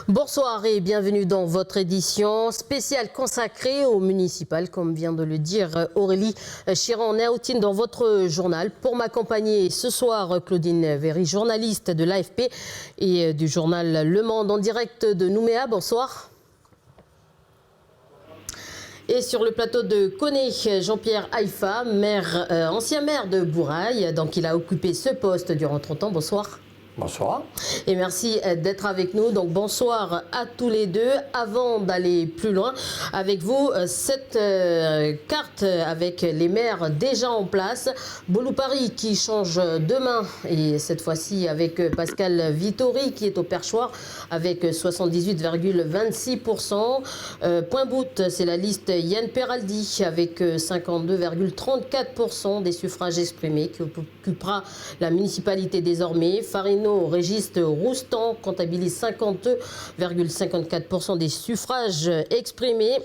Bonsoir et bienvenue dans votre édition spéciale consacrée au municipal, comme vient de le dire Aurélie Chiron-Néautine dans votre journal. Pour m'accompagner ce soir, Claudine Véry, journaliste de l'AFP et du journal Le Monde en direct de Nouméa. Bonsoir. Et sur le plateau de Koné, Jean-Pierre Haïfa, ancien maire de Bourail. Donc il a occupé ce poste durant 30 ans. Bonsoir. Bonsoir. Et merci d'être avec nous. Donc bonsoir à tous les deux. Avant d'aller plus loin avec vous, cette carte avec les maires déjà en place. Boulou-Paris qui change demain et cette fois-ci avec Pascal Vittori qui est au perchoir avec 78,26%. Point-Bout, c'est la liste Yann Peraldi avec 52,34% des suffrages exprimés qui occupera la municipalité désormais. Farino Régis Roustan comptabilise 52,54% des suffrages exprimés.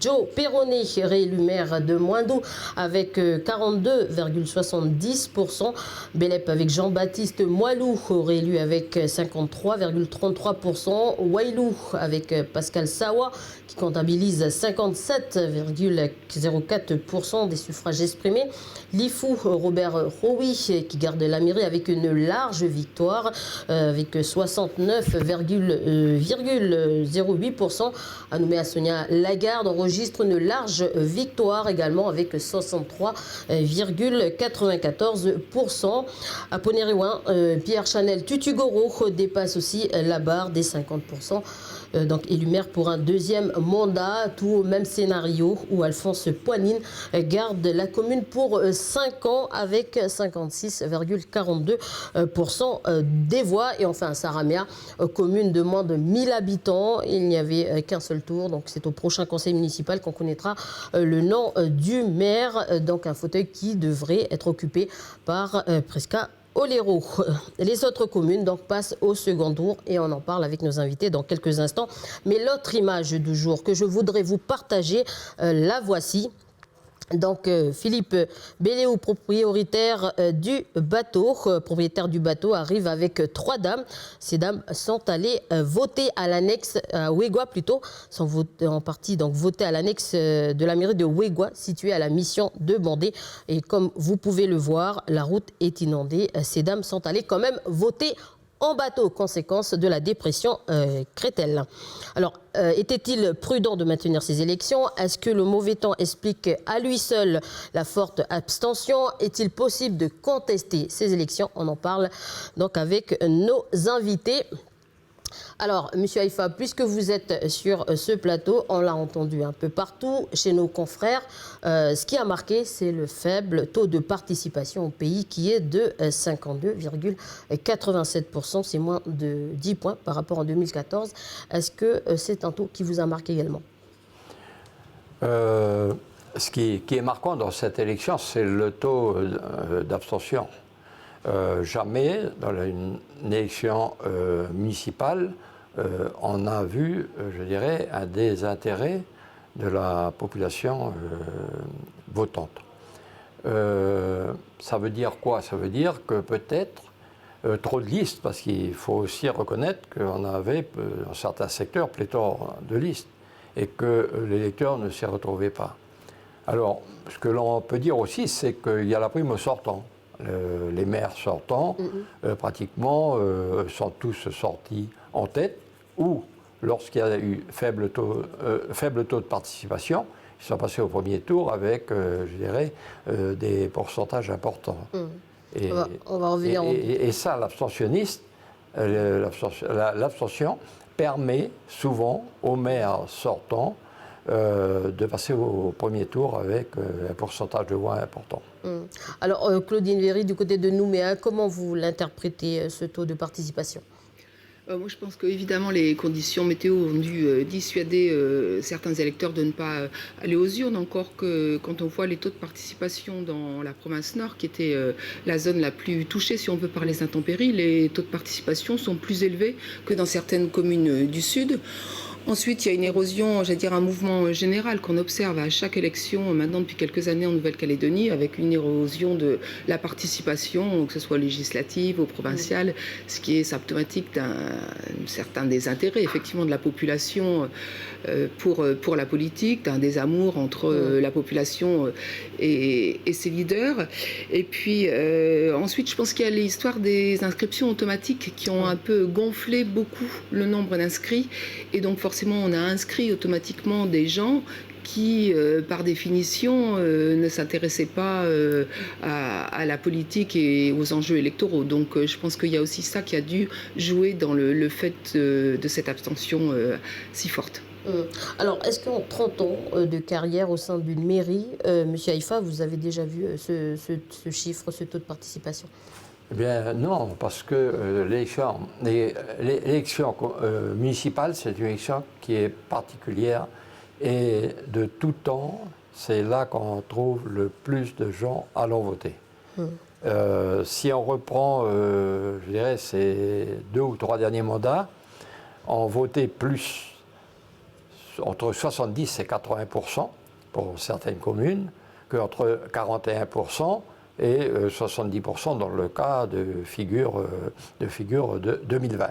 Joe Perronnet, réélu maire de Moindou avec 42,70%. Bélep avec Jean-Baptiste Moilou, réélu avec 53,33%. Wailou avec Pascal Sawa qui comptabilise 57,04% des suffrages exprimés. Lifou Robert Roui qui garde la mairie avec une large victoire avec 69,08%. Nouméa Sonia Lagarde enregistre une large victoire également avec 63,94%. À Ponériouin, Pierre Chanel Tutugoro dépasse aussi la barre des 50%. Donc élu maire pour un deuxième mandat, tout au même scénario où Alphonse Poignine garde la commune pour 5 ans avec 56,42% des voix. Et enfin Saramia, commune de moins de 1000 habitants, il n'y avait qu'un seul tour, donc c'est au prochain conseil municipal qu'on connaîtra le nom du maire, donc un fauteuil qui devrait être occupé par Prisca Oléro. Les autres communes donc passent au second tour et on en parle avec nos invités dans quelques instants. Mais l'autre image du jour que je voudrais vous partager, la voici. Donc Philippe Béléou, propriétaire du bateau, arrive avec 3 dames. Ces dames sont allées voter à l'annexe, à Ouégoua plutôt, sont en partie donc votées à l'annexe de la mairie de Ouégoua, située à la mission de Bandé. Et comme vous pouvez le voir, la route est inondée. Ces dames sont allées quand même voter en bateau, conséquence de la dépression Crétel. Alors, était-il prudent de maintenir ces élections? Est-ce que le mauvais temps explique à lui seul la forte abstention? Est-il possible de contester ces élections? On en parle donc avec nos invités. Alors, Monsieur Haïfa, puisque vous êtes sur ce plateau, on l'a entendu un peu partout chez nos confrères, ce qui a marqué, c'est le faible taux de participation au pays qui est de 52,87%. C'est moins de 10 points par rapport en 2014. Est-ce que c'est un taux qui vous a marqué également? Ce qui est marquant dans cette élection, c'est le taux d'abstention. Jamais dans une élection municipale, on a vu, je dirais, un désintérêt de la population votante. Ça veut dire quoi? Ça veut dire que peut-être trop de listes, parce qu'il faut aussi reconnaître qu'on avait dans certains secteurs pléthore de listes et que l'électeur ne s'y retrouvait pas. Alors, ce que l'on peut dire aussi, c'est qu'il y a la prime au sortant. Les maires sortants, pratiquement, sont tous sortis en tête, ou lorsqu'il y a eu faible taux de participation, ils sont passés au premier tour avec, je dirais, des pourcentages importants. On va revenir et ça, l'abstention permet souvent aux maires sortants de passer au premier tour avec un pourcentage de voix important. Alors, Claudine Véry, du côté de Nouméa, comment vous l'interprétez, ce taux de participation? Moi, je pense qu'évidemment, les conditions météo ont dû dissuader certains électeurs de ne pas aller aux urnes, encore que quand on voit les taux de participation dans la province Nord, qui était la zone la plus touchée, si on veut parler des intempéries, les taux de participation sont plus élevés que dans certaines communes du Sud. Ensuite, il y a une érosion, j'allais dire un mouvement général qu'on observe à chaque élection maintenant depuis quelques années en Nouvelle-Calédonie, avec une érosion de la participation, que ce soit législative ou provinciale, ce qui est symptomatique d'un certain désintérêt effectivement de la population pour la politique, d'un désamour entre la population et ses leaders. Et puis ensuite, je pense qu'il y a l'histoire des inscriptions automatiques qui ont un peu gonflé beaucoup le nombre d'inscrits, et donc forcément on a inscrit automatiquement des gens qui, par définition, ne s'intéressaient pas à la politique et aux enjeux électoraux. Donc je pense qu'il y a aussi ça qui a dû jouer dans le fait de cette abstention si forte. Alors, est-ce qu'en 30 ans de carrière au sein d'une mairie, Monsieur Haïfa, vous avez déjà vu ce chiffre, ce taux de participation? Eh bien non, parce que l'élection municipale, c'est une élection qui est particulière et de tout temps, c'est là qu'on trouve le plus de gens allant voter. Si on reprend, je dirais, ces 2 ou 3 derniers mandats, on votait plus, entre 70 et 80% pour certaines communes, qu'entre 41% et 70% dans le cas de figures de 2020.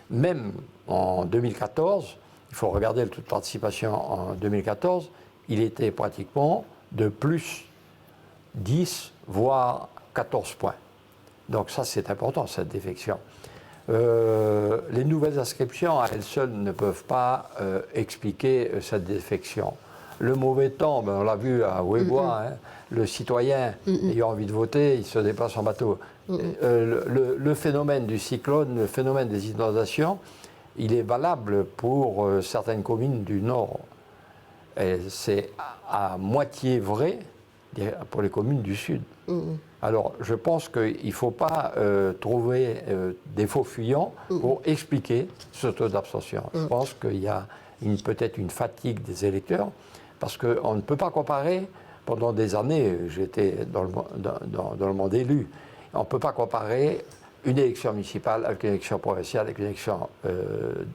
Même en 2014, il faut regarder le taux de participation en 2014, il était pratiquement de plus 10, voire 14 points. Donc ça, c'est important, cette défection. Les nouvelles inscriptions, à elles seules, ne peuvent pas expliquer cette défection. Le mauvais temps, ben on l'a vu à Ouébois, hein, le citoyen ayant envie de voter, il se déplace en bateau. Le phénomène du cyclone, le phénomène des inondations, il est valable pour certaines communes du Nord. C'est à moitié vrai pour les communes du Sud. Alors, je pense qu'il ne faut pas trouver des faux fuyants pour expliquer ce taux d'abstention. Je pense qu'il y a peut-être une fatigue des électeurs, parce qu'on ne peut pas comparer, pendant des années, j'étais dans le monde élu, on ne peut pas comparer une élection municipale avec une élection provinciale, avec une élection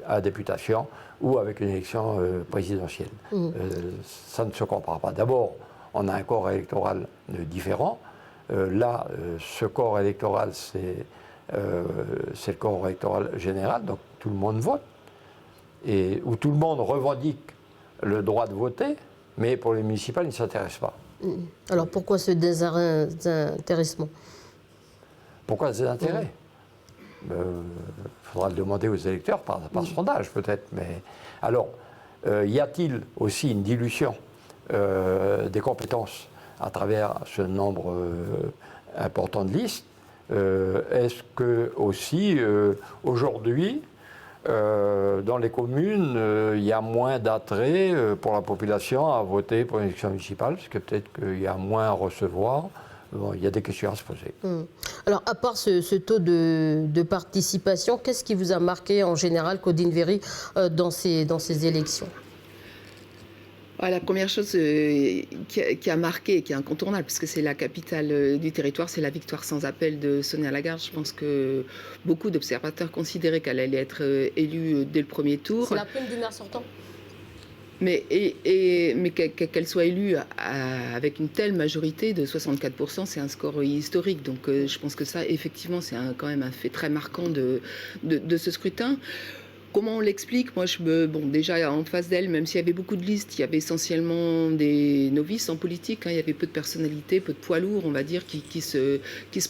à députation ou avec une élection présidentielle. Ça ne se compare pas. D'abord, on a un corps électoral différent. Là, ce corps électoral, c'est le corps électoral général, donc tout le monde vote, et où tout le monde revendique le droit de voter, mais pour les municipales, ils ne s'intéressent pas. Alors pourquoi ce désintéressement? Pourquoi ce désintérêt? Il faudra le demander aux électeurs par sondage peut-être. Mais alors, y a-t-il aussi une dilution des compétences à travers ce nombre important de listes? Est-ce que aussi aujourd'hui, dans les communes, il y a moins d'attrait pour la population à voter pour une élection municipale, parce que peut-être qu'il y a moins à recevoir? Bon, il y a des questions à se poser. Alors, à part ce taux de participation, qu'est-ce qui vous a marqué en général, Claudine Véry, dans ces élections? La première chose qui a marqué, qui est incontournable, parce que c'est la capitale du territoire, c'est la victoire sans appel de Sonia Lagarde. Je pense que beaucoup d'observateurs considéraient qu'elle allait être élue dès le premier tour. C'est la prime du maire sortant? Mais qu'elle soit élue avec une telle majorité de 64%, c'est un score historique. Donc je pense que ça, effectivement, c'est quand même un fait très marquant de ce scrutin. Comment on l'explique? Moi, déjà en face d'elle, même s'il y avait beaucoup de listes, il y avait essentiellement des novices en politique. Il y avait peu de personnalités, peu de poids lourds, on va dire, qui se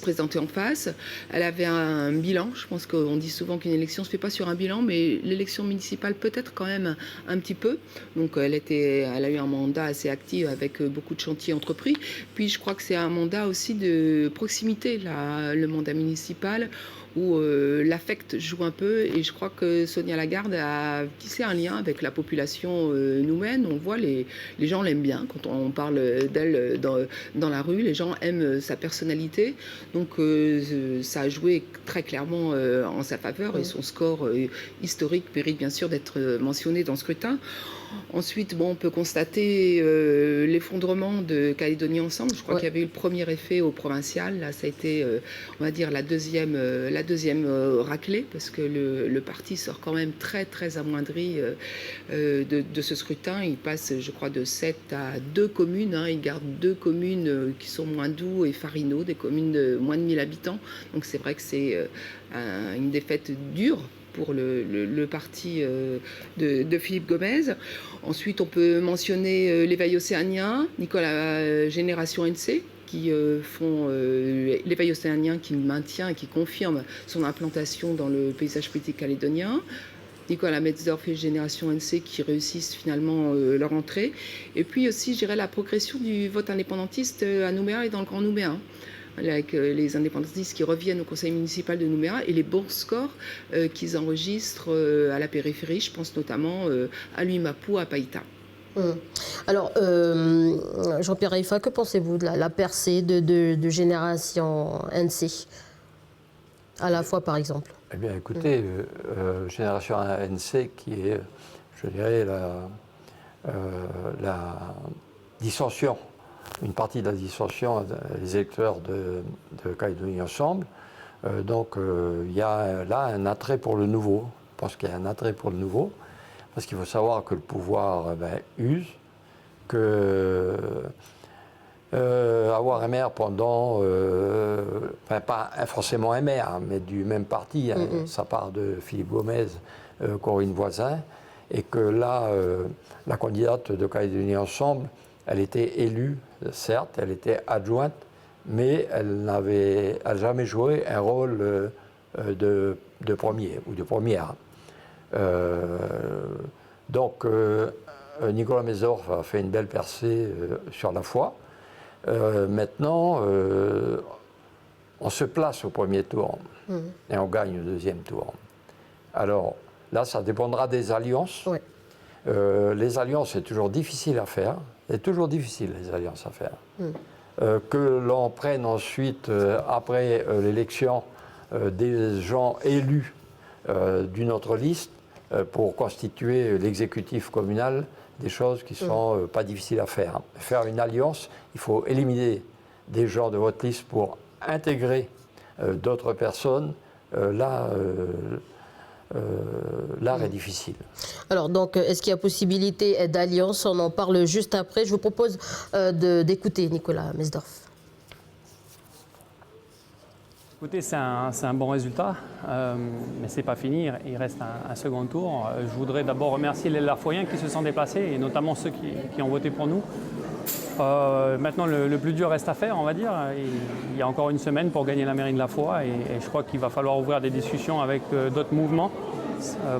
présentaient en face. Elle avait un bilan. Je pense qu'on dit souvent qu'une élection ne se fait pas sur un bilan, mais l'élection municipale peut-être quand même un petit peu. Donc, elle a eu un mandat assez actif avec beaucoup de chantiers entrepris. Puis, je crois que c'est un mandat aussi de proximité, le mandat municipal, où l'affect joue un peu, et je crois que Sonia Lagarde a tissé un lien avec la population nouméenne. On voit les gens l'aiment bien quand on parle d'elle dans la rue, les gens aiment sa personnalité, donc ça a joué très clairement en sa faveur, et son score historique mérite bien sûr d'être mentionné dans ce scrutin. Ensuite, on peut constater l'effondrement de Calédonie Ensemble. Je crois qu'il y avait eu le premier effet au provincial. Là, ça a été, on va dire, la deuxième la deuxième raclée, parce que le parti sort quand même très très amoindri de ce scrutin. Il passe, je crois, de 7 à 2 communes. Il garde 2 communes qui sont Moindou et Farino, des communes de moins de 1000 habitants. Donc c'est vrai que c'est une défaite dure pour le parti de Philippe Gomez. Ensuite, on peut mentionner l'éveil océanien, Nicolas Génération NC, qui font l'éveil océanien, qui maintient et qui confirme son implantation dans le paysage politique calédonien. Nicolas Metzdorf et Génération NC qui réussissent finalement leur entrée. Et puis aussi, je dirais, la progression du vote indépendantiste à Nouméa et dans le Grand Nouméa, avec les indépendantistes qui reviennent au conseil municipal de Nouméa et les bons scores qu'ils enregistrent à la périphérie. Je pense notamment à Luimapou, à Païta. Alors, Jean-Pierre Haïfa, que pensez-vous de la percée de Génération NC à la fois, par exemple? Eh bien, écoutez, Génération NC qui est, je dirais, la dissension, une partie de la dissension des électeurs de Calédonie Ensemble. Donc, il y a là un attrait pour le nouveau. Je pense qu'il y a un attrait pour le nouveau. Parce qu'il faut savoir que le pouvoir use, que avoir un maire pendant, pas forcément un maire, mais du même parti, ça part de Philippe Gomez, Corinne Voisin, et que là, la candidate de Calédonie Ensemble, elle était élue, certes, elle était adjointe, mais elle n'avait jamais joué un rôle de premier ou de première. Donc, Nicolas Metzdorf a fait une belle percée sur la foi. Maintenant, on se place au premier tour et on gagne au deuxième tour. Alors, là, ça dépendra des alliances. Ouais. Les alliances, c'est toujours difficile à faire. C'est toujours difficile, les alliances à faire. Que l'on prenne ensuite, après l'élection, des gens élus d'une autre liste pour constituer l'exécutif communal, des choses qui ne sont pas difficiles à faire. Faire une alliance, il faut éliminer des gens de votre liste pour intégrer d'autres personnes. L'art est difficile. Alors, donc, est-ce qu'il y a possibilité d'alliance? On en parle juste après. Je vous propose d'écouter Nicolas Metzdorf. Écoutez, c'est un bon résultat, mais ce n'est pas fini, il reste un second tour. Je voudrais d'abord remercier les Lafoyens qui se sont déplacés, et notamment ceux qui ont voté pour nous. Maintenant, le plus dur reste à faire, on va dire. Il y a encore une semaine pour gagner la mairie de La Foix, et je crois qu'il va falloir ouvrir des discussions avec d'autres mouvements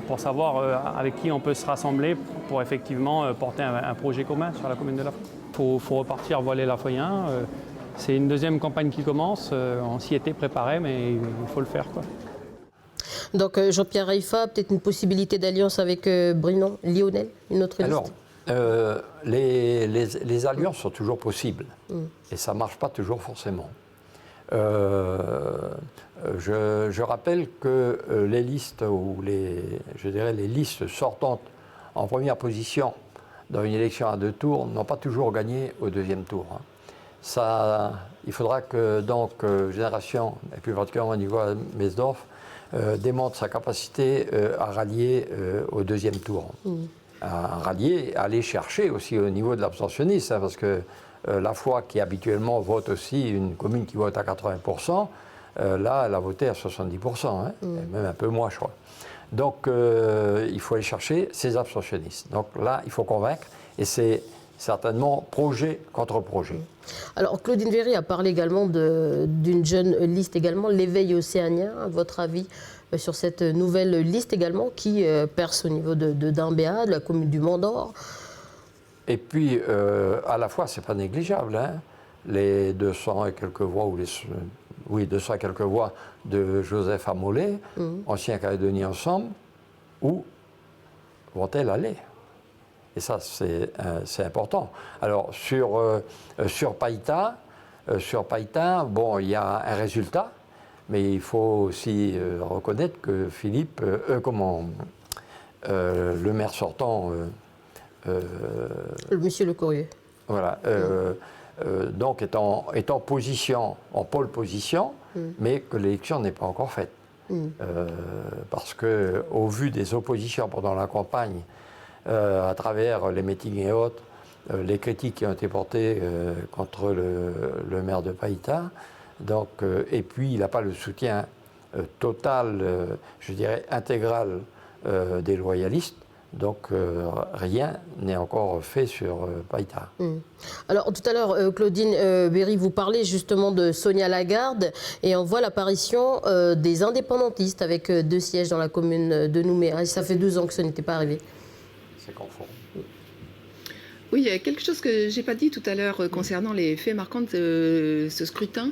pour savoir avec qui on peut se rassembler pour effectivement porter un projet commun sur la commune de La Foix. Il faut repartir voir les Lafoyens. C'est une deuxième campagne qui commence, on s'y était préparé, mais il faut le faire, quoi. Donc Jean-Pierre Haïfa, peut-être une possibilité d'alliance avec Brinon, Lionel, une autre liste? Alors, les alliances sont toujours possibles, et ça ne marche pas toujours forcément. Je rappelle que les listes, ou les listes sortantes en première position dans une élection à 2 tours n'ont pas toujours gagné au deuxième tour. Il faudra que donc Génération, et plus particulièrement Nicolas Metzdorf, démontre sa capacité à rallier au deuxième tour. À rallier, à aller chercher aussi au niveau de l'abstentionnisme, parce que La Foix, qui habituellement vote aussi, une commune qui vote à 80%, là, elle a voté à 70%, même un peu moins, je crois. Donc, il faut aller chercher ces abstentionnistes. Donc là, il faut convaincre, et c'est certainement projet contre projet. Alors, Claudine Véry a parlé également d'une jeune liste également, l'éveil océanien. À votre avis sur cette nouvelle liste également qui perce au niveau de Dimbéa, de la commune du Mont-d'Or? Et puis, à la fois, ce n'est pas négligeable. Les 200 et quelques voix, 200 et quelques voix de Joseph Amollet, ancien Calédonie Ensemble, où vont-elles aller? Et ça, c'est important. Alors, sur Païta, bon, il y a un résultat, mais il faut aussi reconnaître que Philippe, le maire sortant... Monsieur Le Courrier. Voilà. Donc, est en position, en pôle position, mais que l'élection n'est pas encore faite. Parce qu'au vu des oppositions pendant la campagne, à travers les meetings et autres, les critiques qui ont été portées contre le maire de Païta, donc, et puis il n'a pas le soutien total, je dirais intégral des loyalistes. Donc rien n'est encore fait sur Païta. Alors tout à l'heure, Claudine Berry, vous parlez justement de Sonia Lagarde et on voit l'apparition des indépendantistes avec 2 sièges dans la commune de Nouméa. Et ça fait 2 ans que ce n'était pas arrivé. C'est confond. Oui, il y a quelque chose que je n'ai pas dit tout à l'heure concernant les faits marquants de ce scrutin.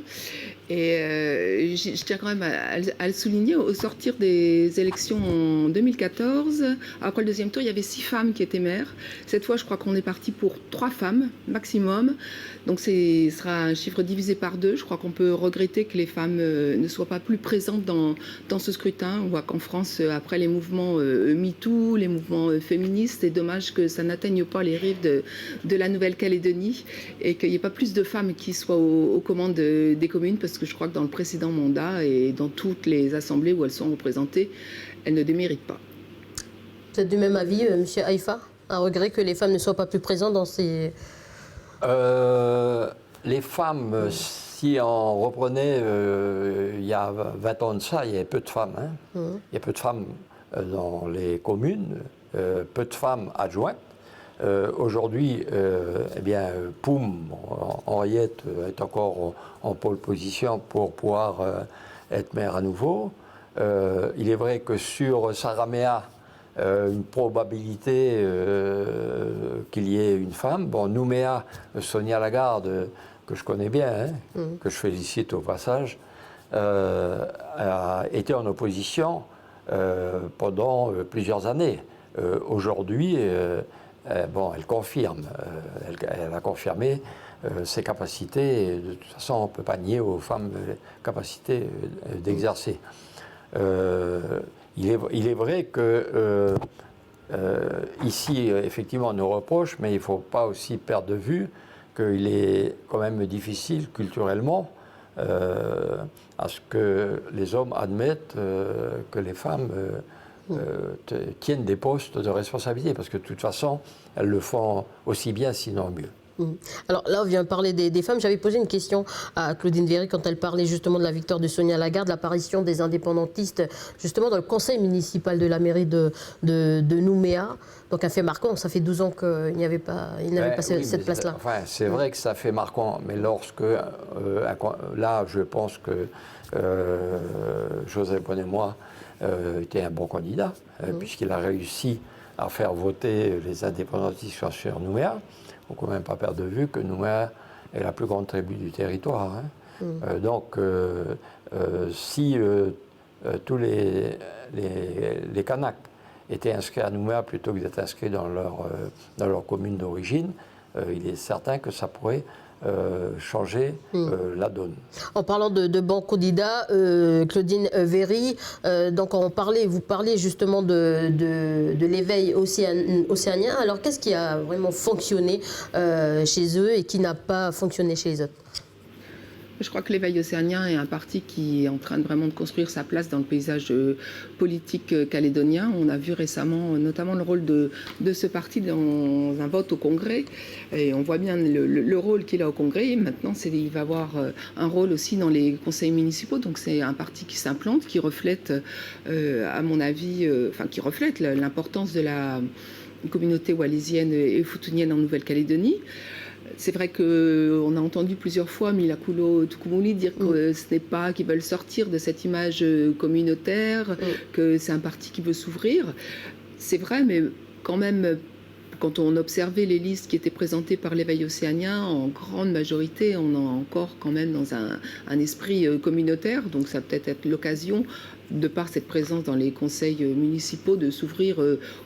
Et je tiens quand même à le souligner. Au sortir des élections en 2014, après le 2e tour, il y avait 6 femmes qui étaient maires. Cette fois, je crois qu'on est parti pour 3 femmes maximum. Donc ce sera un chiffre divisé par 2. Je crois qu'on peut regretter que les femmes ne soient pas plus présentes dans ce scrutin. On voit qu'en France, après les mouvements MeToo, les mouvements féministes, c'est dommage que ça n'atteigne pas les rives de la Nouvelle-Calédonie et qu'il n'y ait pas plus de femmes qui soient aux commandes des communes, parce que je crois que dans le précédent mandat et dans toutes les assemblées où elles sont représentées, elles ne déméritent pas. Vous êtes du même avis, M. Haïfa? Un regret que les femmes ne soient pas plus présentes dans ces... Les femmes, si on reprenait il y a 20 ans de ça, il y avait peu de femmes. Il y a peu de femmes dans les communes, peu de femmes adjointes. Aujourd'hui, eh bien, Poum, Henriette, est encore en pole position pour pouvoir être maire à nouveau. Il est vrai que sur Saramea, une probabilité qu'il y ait une femme. Bon, Nouméa, Sonia Lagarde, que je connais bien, que je félicite au passage, a été en opposition pendant plusieurs années. Aujourd'hui, bon, elle confirme, elle a confirmé ses capacités. De toute façon, on ne peut pas nier aux femmes les capacités d'exercer. Il est vrai que ici, effectivement, on nous reproche, mais il ne faut pas aussi perdre de vue qu'il est quand même difficile culturellement à ce que les hommes admettent que les femmes tiennent des postes de responsabilité, parce que de toute façon, elles le font aussi bien, sinon mieux. Alors là, on vient de parler des femmes. J'avais posé une question à Claudine Berry quand elle parlait justement de la victoire de Sonia Lagarde, l'apparition des indépendantistes justement dans le conseil municipal de la mairie de Nouméa. Donc un fait marquant, ça fait 12 ans qu'il n'avait pas, cette place-là. Enfin, c'est vrai que ça fait marquant, mais lorsque, là, je pense que Joseph Bonnet-Moi était un bon candidat, puisqu'il a réussi à faire voter les indépendantistes sur Nouméa. Il ne faut quand même pas perdre de vue que Nouméa est la plus grande tribu du territoire. Donc, si tous les Kanaks étaient inscrits à Nouméa plutôt que d'être inscrits dans leur commune d'origine, il est certain que ça pourrait changer la donne. En parlant de bons candidats, Claudine Berry, donc vous parlez justement de l'éveil océanien. Alors qu'est-ce qui a vraiment fonctionné chez eux et qui n'a pas fonctionné chez les autres? Je crois que l'éveil océanien est un parti qui est en train de vraiment de construire sa place dans le paysage politique calédonien. On a vu récemment notamment le rôle de ce parti dans un vote au Congrès. Et on voit bien le rôle qu'il a au Congrès. Maintenant, il va avoir un rôle aussi dans les conseils municipaux. Donc c'est un parti qui s'implante, qui reflète, à mon avis, qui reflète l'importance de la communauté wallisienne et futunienne en Nouvelle-Calédonie. C'est vrai qu'on a entendu plusieurs fois Milakulo Tukumuli dire que ce n'est pas qu'ils veulent sortir de cette image communautaire, que c'est un parti qui veut s'ouvrir. C'est vrai, mais quand même, quand on observait les listes qui étaient présentées par l'éveil océanien, en grande majorité, on est encore quand même dans un esprit communautaire. Donc ça peut être l'occasion, de par cette présence dans les conseils municipaux, de s'ouvrir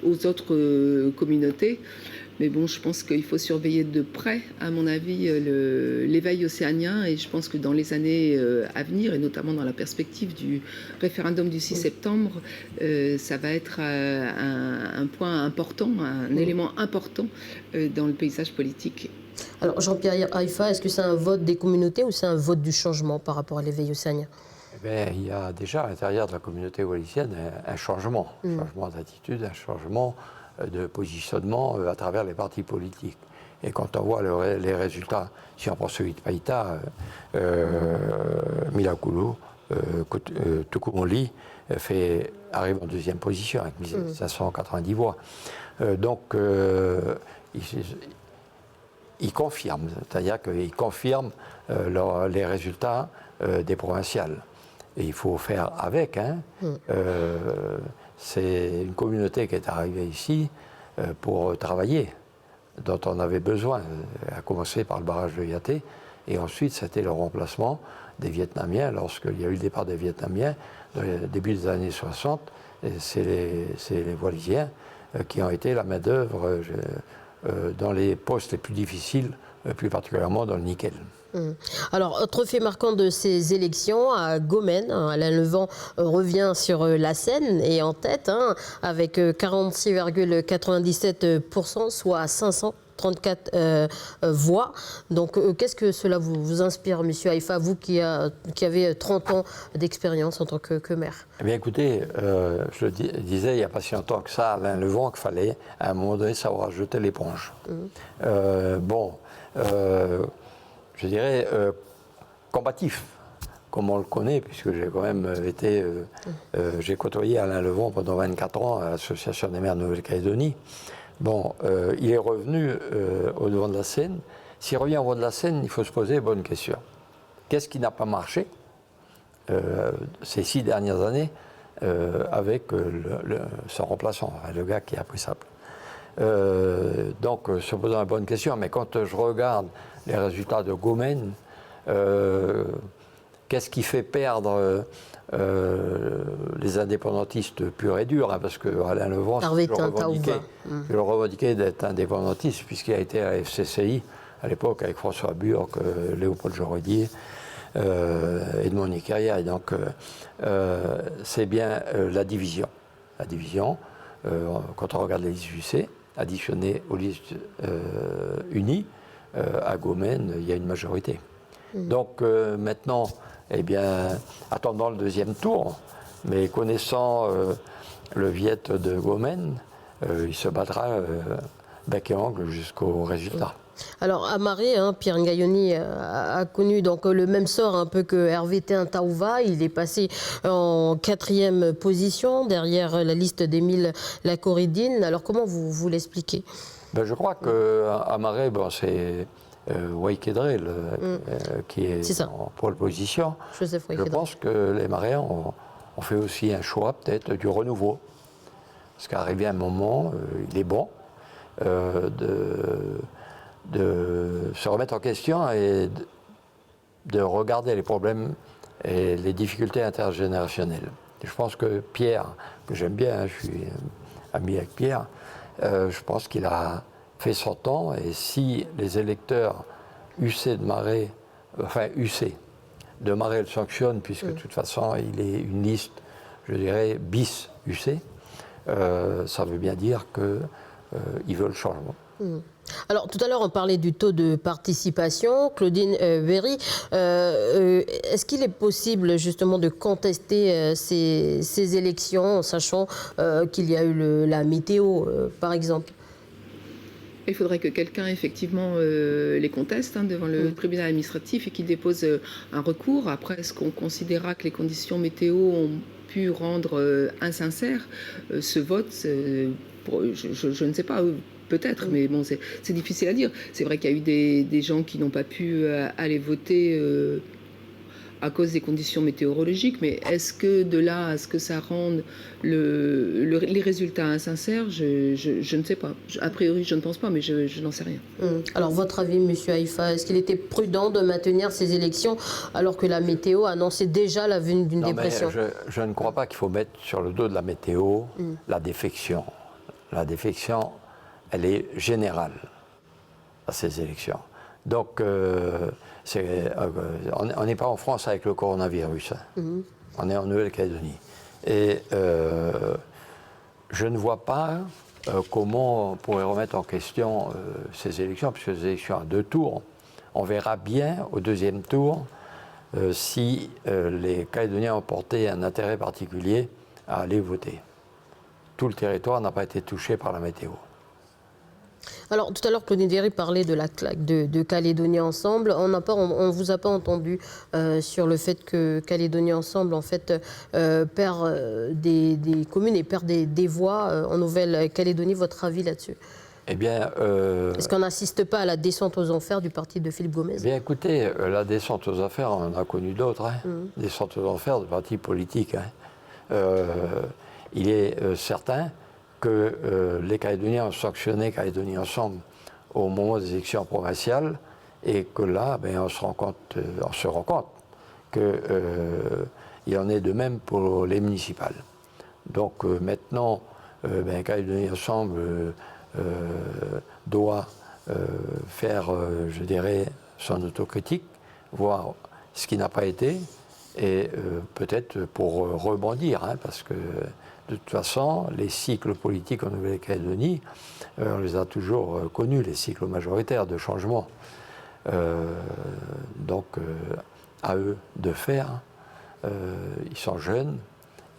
aux autres communautés. Mais bon, je pense qu'il faut surveiller de près, à mon avis, l'éveil océanien. Et je pense que dans les années à venir, et notamment dans la perspective du référendum du 6 septembre, ça va être un point important, un élément important dans le paysage politique. Alors Jean-Pierre Haïfa, est-ce que c'est un vote des communautés ou c'est un vote du changement par rapport à l'éveil océanien? Eh bien, il y a déjà à l'intérieur de la communauté wallisienne un changement d'attitude, un changement de positionnement à travers les partis politiques. Et quand on voit les résultats, si on prend celui de Païta, Milakulu, Tukumoli arrive en deuxième position avec 1590 voix. Donc, ils confirment, c'est-à-dire qu'ils confirment les résultats des provinciales. Et il faut faire avec. C'est une communauté qui est arrivée ici pour travailler, dont on avait besoin, à commencer par le barrage de Yaté, et ensuite c'était le remplacement des Vietnamiens, lorsqu'il y a eu le départ des Vietnamiens, au début des années 60, c'est les Wallisiens qui ont été la main-d'œuvre dans les postes les plus difficiles, plus particulièrement dans le nickel. Alors, autre fait marquant de ces élections, à Gomène, Alain Levent revient sur la scène et en tête, avec 46,97%, soit 534 voix. Donc, qu'est-ce que cela vous inspire, M. Haïfa, vous qui avez 30 ans d'expérience en tant que maire? Eh bien, écoutez, je le disais il n'y a pas si longtemps que ça, Alain Levent, qu'il fallait, à un moment donné, savoir jeter l'éponge. Je dirais, combatif, comme on le connaît, puisque j'ai quand même été... j'ai côtoyé Alain Levent pendant 24 ans à l'Association des maires de Nouvelle-Calédonie. Bon, il est revenu au devant de la scène. S'il revient au devant de la scène, il faut se poser les bonnes questions. Qu'est-ce qui n'a pas marché ces 6 dernières années avec son remplaçant, le gars qui a pris sa place? Donc, se posant la bonne question, mais quand je regarde les résultats de Gomène, qu'est-ce qui fait perdre les indépendantistes purs et durs, parce que Alain Levent je le revendiquais d'être indépendantiste, puisqu'il a été à la FCCI à l'époque avec François Burck, Léopold Joredier, Edmond Nicaria, et donc c'est bien la division. La division, quand on regarde les listes UC, additionnées aux listes unies, à Gomène, il y a une majorité. Donc maintenant, eh bien, attendant le deuxième tour, mais connaissant le Viet de Gomène, il se battra bec et ongle jusqu'au résultat. Alors à Marais, Pierre Ngaïoni a connu donc le même sort un peu que Hervé Théin-Taouva. Il est passé en 4e position derrière la liste d'Émile Lacoridine. Alors comment vous l'expliquez? Je crois qu'à Marais, c'est Waikedre qui est en pole position. Je pense que les Marais ont fait aussi un choix peut-être du renouveau. Parce qu'arrivé un moment, il est bon de se remettre en question et de regarder les problèmes et les difficultés intergénérationnelles. Et je pense que Pierre, que j'aime bien, je suis ami avec Pierre, je pense qu'il a fait son temps, et si les électeurs UC de Marais, enfin UC de Marais le sanctionnent, puisque de toute façon il est une liste, je dirais, bis UC, ça veut bien dire qu'ils veulent le changement. Alors, tout à l'heure, on parlait du taux de participation. Claudine Berry, est-ce qu'il est possible justement de contester ces élections, en sachant qu'il y a eu la météo, par exemple? Il faudrait que quelqu'un, effectivement, les conteste devant le tribunal administratif et qu'il dépose un recours. Après, est-ce qu'on considérera que les conditions météo ont pu rendre insincère ce vote? Je ne sais pas. Peut-être, mais bon, c'est difficile à dire. C'est vrai qu'il y a eu des gens qui n'ont pas pu aller voter à cause des conditions météorologiques, mais est-ce que de là à ce que ça rende les résultats insincères, je ne sais pas. A priori, je ne pense pas, mais je n'en sais rien. Alors, votre avis, M. Haïfa, est-ce qu'il était prudent de maintenir ces élections alors que la météo annonçait déjà la venue d'une dépression? Je ne crois pas qu'il faut mettre sur le dos de la météo la défection. La défection, elle est générale à ces élections. Donc, on n'est pas en France avec le coronavirus. On est en Nouvelle-Calédonie. Et je ne vois pas comment on pourrait remettre en question ces élections, puisque ces élections à 2 tours, on verra bien au deuxième tour si les Calédoniens ont porté un intérêt particulier à aller voter. Tout le territoire n'a pas été touché par la météo. Alors, tout à l'heure, Claudine Véry parlait de la claque de Calédonie Ensemble. On ne vous a pas entendu sur le fait que Calédonie Ensemble, en fait, perd des communes et perd des voix en Nouvelle-Calédonie. Votre avis là-dessus? Eh bien... Est-ce qu'on n'assiste pas à la descente aux enfers du parti de Philippe Gomez? Eh bien, écoutez, la descente aux enfers, on en a connu d'autres. Hein. Descente aux enfers de partis politiques. Hein. Il est certain que les Calédoniens ont sanctionné Calédonie Ensemble au moment des élections provinciales et que là, ben, on se rend compte qu'il en est de même pour les municipales. Donc maintenant, ben, Calédonie Ensemble doit faire, je dirais, son autocritique, voir ce qui n'a pas été et peut-être pour rebondir, hein, parce que de toute façon, les cycles politiques en Nouvelle-Calédonie, on les a toujours connus, les cycles majoritaires de changement. Donc, à eux de faire. Ils sont jeunes,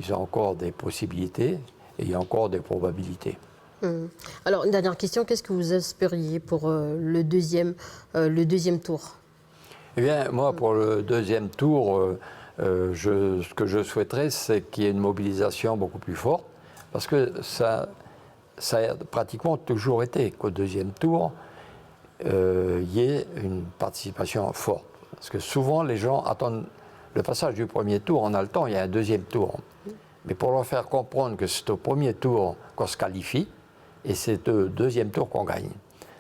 ils ont encore des possibilités et il y a encore des probabilités. Alors, une dernière question, qu'est-ce que vous espériez pour le deuxième tour? Eh bien, moi, pour le deuxième tour, ce que je souhaiterais, c'est qu'il y ait une mobilisation beaucoup plus forte, parce que ça a pratiquement toujours été qu'au deuxième tour, il y ait une participation forte. Parce que souvent, les gens attendent le passage du premier tour, on a le temps, il y a un deuxième tour. Mais pour leur faire comprendre que c'est au premier tour qu'on se qualifie, et c'est au deuxième tour qu'on gagne.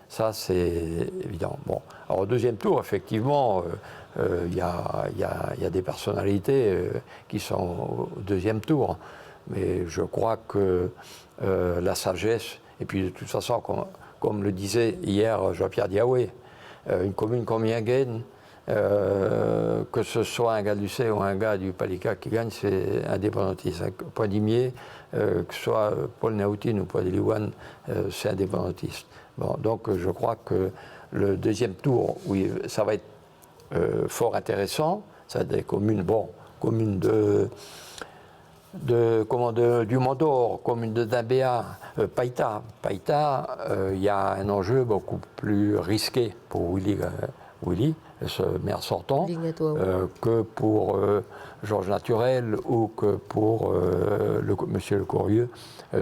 Ça, c'est évident. Bon. Alors, au deuxième tour, effectivement, il y a des personnalités qui sont au deuxième tour. Mais je crois que la sagesse, et puis de toute façon, comme le disait hier Jean-Pierre Diaoué, une commune comme Yinguen, que ce soit un gars du C ou un gars du Palika qui gagne, c'est indépendantiste. Poindimier, que ce soit Paul Naoutine ou Paul Eliwan, c'est indépendantiste. Bon, donc je crois que le deuxième tour, oui, ça va être fort intéressant. Ça va être des communes, communes du Mont-d'Or, commune de Dimbéa, Païta. Païta, il y a un enjeu beaucoup plus risqué pour Willy, ce maire sortant, que pour Georges Naturel ou que pour Monsieur Le Courrieux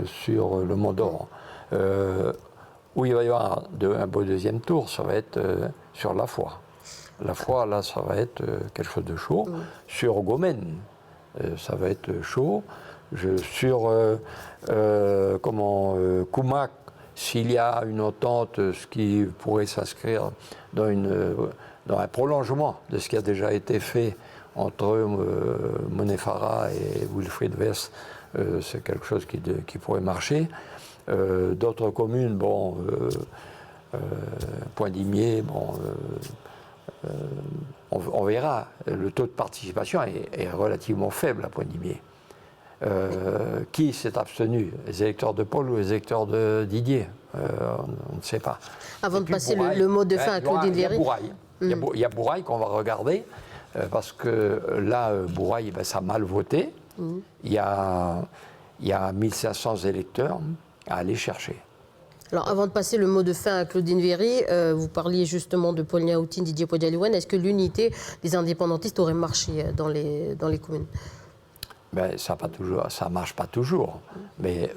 sur le Mont-d'Or. Où il va y avoir un beau deuxième tour, ça va être sur la foi. La foi, là, ça va être quelque chose de chaud. Sur Gomène, ça va être chaud. Sur Koumak, s'il y a une entente, ce qui pourrait s'inscrire dans un prolongement de ce qui a déjà été fait entre Monefara et Wilfried West, c'est quelque chose qui pourrait marcher. D'autres communes, Poindimier, on verra. Le taux de participation est relativement faible à Poindimier. Qui s'est abstenu? Les électeurs de Paul ou les électeurs de Didier? On ne sait pas. Avant de passer le mot de fin à Claudine Véry. Il y a Bourail qu'on va regarder, parce que là, Bourail, ça a mal voté. Il y a 1500 électeurs à aller chercher. Alors, avant de passer le mot de fin à Claudine Véry, vous parliez justement de Paul Niaoutine, Didier Podjaliwan. Est-ce que l'unité des indépendantistes aurait marché dans les communes? Ça ne marche pas toujours. Mais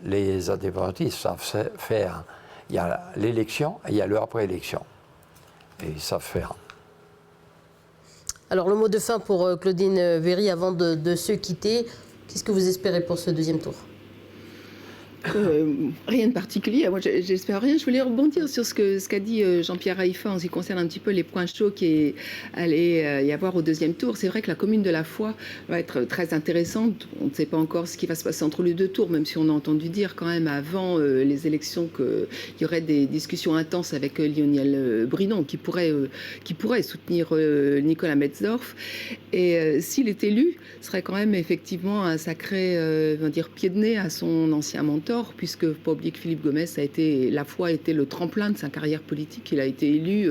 les indépendantistes savent faire. Il y a l'élection et il y a le après-élection. Et ils savent faire. Alors, le mot de fin pour Claudine Véry avant de se quitter. Qu'est-ce que vous espérez pour ce deuxième tour? Rien de particulier. Moi, j'espère rien. Je voulais rebondir sur ce qu'a dit Jean-Pierre Haïfa en ce qui concerne un petit peu les points chauds qui allaient y avoir au deuxième tour. C'est vrai que la commune de la Foi va être très intéressante. On ne sait pas encore ce qui va se passer entre les deux tours, même si on a entendu dire quand même avant les élections qu'il y aurait des discussions intenses avec Lionel Brinon qui pourrait soutenir Nicolas Metzdorf. Et s'il est élu, ce serait quand même effectivement un sacré pied de nez à son ancien mentor, puisque faut pas oublier que Philippe Gomez la Foi a été le tremplin de sa carrière politique. Il a été élu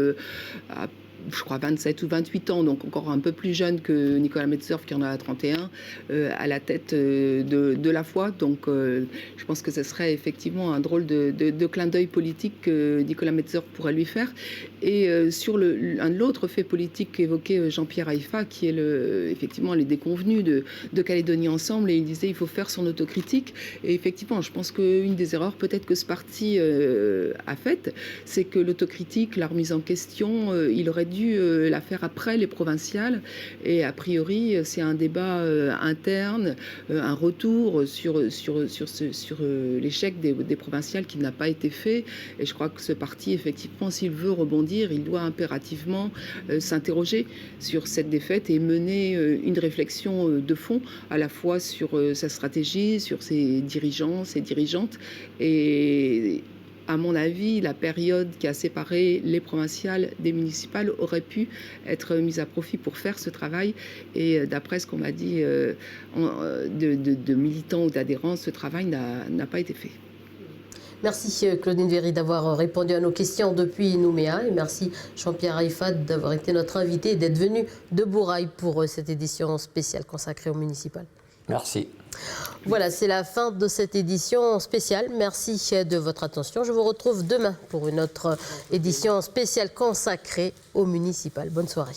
à je crois 27 ou 28 ans, donc encore un peu plus jeune que Nicolas Metzorf qui en a 31, à la tête de la foi. Donc je pense que ce serait effectivement un drôle de clin d'œil politique que Nicolas Metzorf pourrait lui faire. Et sur l'autre fait politique qu'évoquait Jean-Pierre Haïfa, qui est effectivement les déconvenus de Calédonie Ensemble, et il disait il faut faire son autocritique. Et effectivement, je pense qu'une des erreurs peut-être que ce parti a faite, c'est que l'autocritique, la remise en question, il aurait dû la faire après les provinciales. Et a priori, c'est un débat interne, un retour sur l'échec des provinciales qui n'a pas été fait. Et je crois que ce parti, effectivement, s'il veut rebondir, il doit impérativement s'interroger sur cette défaite et mener une réflexion de fond, à la fois sur sa stratégie, sur ses dirigeants, ses dirigeantes. Et à mon avis, la période qui a séparé les provinciales des municipales aurait pu être mise à profit pour faire ce travail. Et d'après ce qu'on m'a dit de militants ou d'adhérents, ce travail n'a pas été fait. Merci Claudine Véry d'avoir répondu à nos questions depuis Nouméa, et merci Jean-Pierre Haïfa d'avoir été notre invité et d'être venu de Bourail pour cette édition spéciale consacrée au municipal. Merci. Voilà, c'est la fin de cette édition spéciale. Merci de votre attention. Je vous retrouve demain pour une autre édition spéciale consacrée au municipal. Bonne soirée.